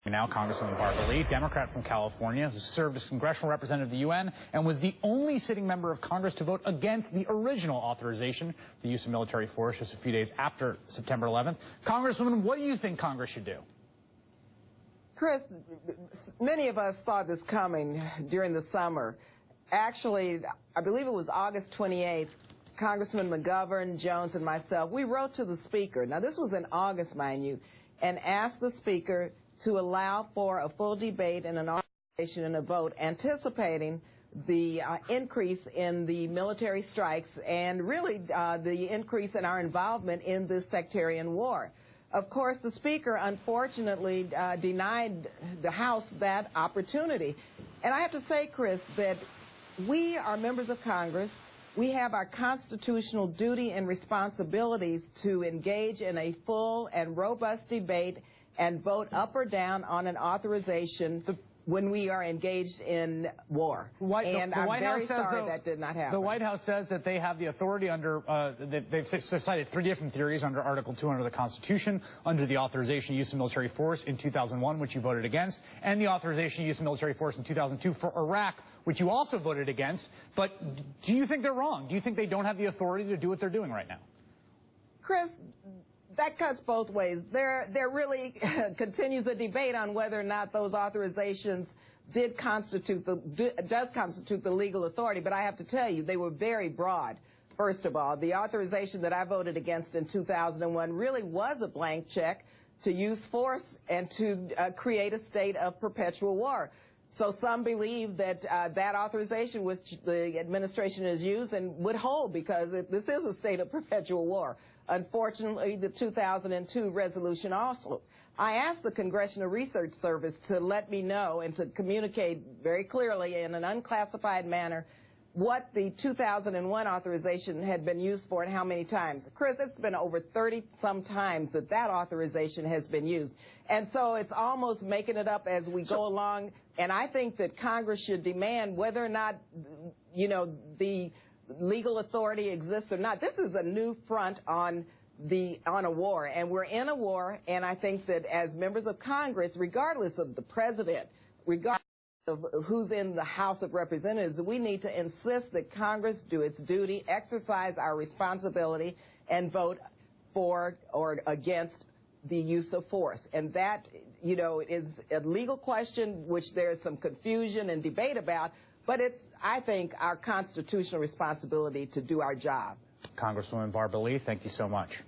Now, Congresswoman Barbara Lee, Democrat from California, who served as congressional representative of the UN and was the only sitting member of Congress to vote against the original authorization for the use of military force just a few days after September 11th. Congresswoman, what do you think Congress should do? Chris, many of us saw this coming during the summer. Actually, I believe it was August 28th, Congressman McGovern, Jones, and myself, we wrote to the Speaker. Now, this was in August, mind you, and asked the Speaker to allow for a full debate and an authorization and a vote, anticipating the increase in the military strikes and really the increase in our involvement in this sectarian war. Of course, the Speaker, unfortunately, denied the House that opportunity. And I have to say, Chris, that we are members of Congress. We have our constitutional duty and responsibilities to engage in a full and robust debate and vote up or down on an authorization when we are engaged in war. And I'm very sorry that did not happen. The White House says that they have the authority under, they've cited 3 different theories under Article 2 under the Constitution, under the authorization use of military force in 2001, which you voted against, and the authorization use of military force in 2002 for Iraq, which you also voted against. But do you think they're wrong? Do you think they don't have the authority to do what they're doing right now? Chris, that cuts both ways. There really continues a debate on whether or not those authorizations does constitute the legal authority. But I have to tell you, they were very broad. First of all, the authorization that I voted against in 2001 really was a blank check to use force and to create a state of perpetual war. So some believe that that authorization, which the administration has used, and would hold because this is a state of perpetual war. Unfortunately, the 2002 resolution also. I asked the Congressional Research Service to let me know and to communicate very clearly in an unclassified manner what the 2001 authorization had been used for and how many times. Chris, it's been over 30-some times that authorization has been used. And so it's almost making it up as we go along. And I think that Congress should demand whether or not, the legal authority exists or not. This is a new front on a war, and we're in a war. And I think that as members of Congress, regardless of the president, regardless of who's in the House of Representatives, we need to insist that Congress do its duty, exercise our responsibility, and vote for or against the use of force. And that, is a legal question which there's some confusion and debate about, but it's, I think, our constitutional responsibility to do our job. Congresswoman Barbara Lee, thank you so much.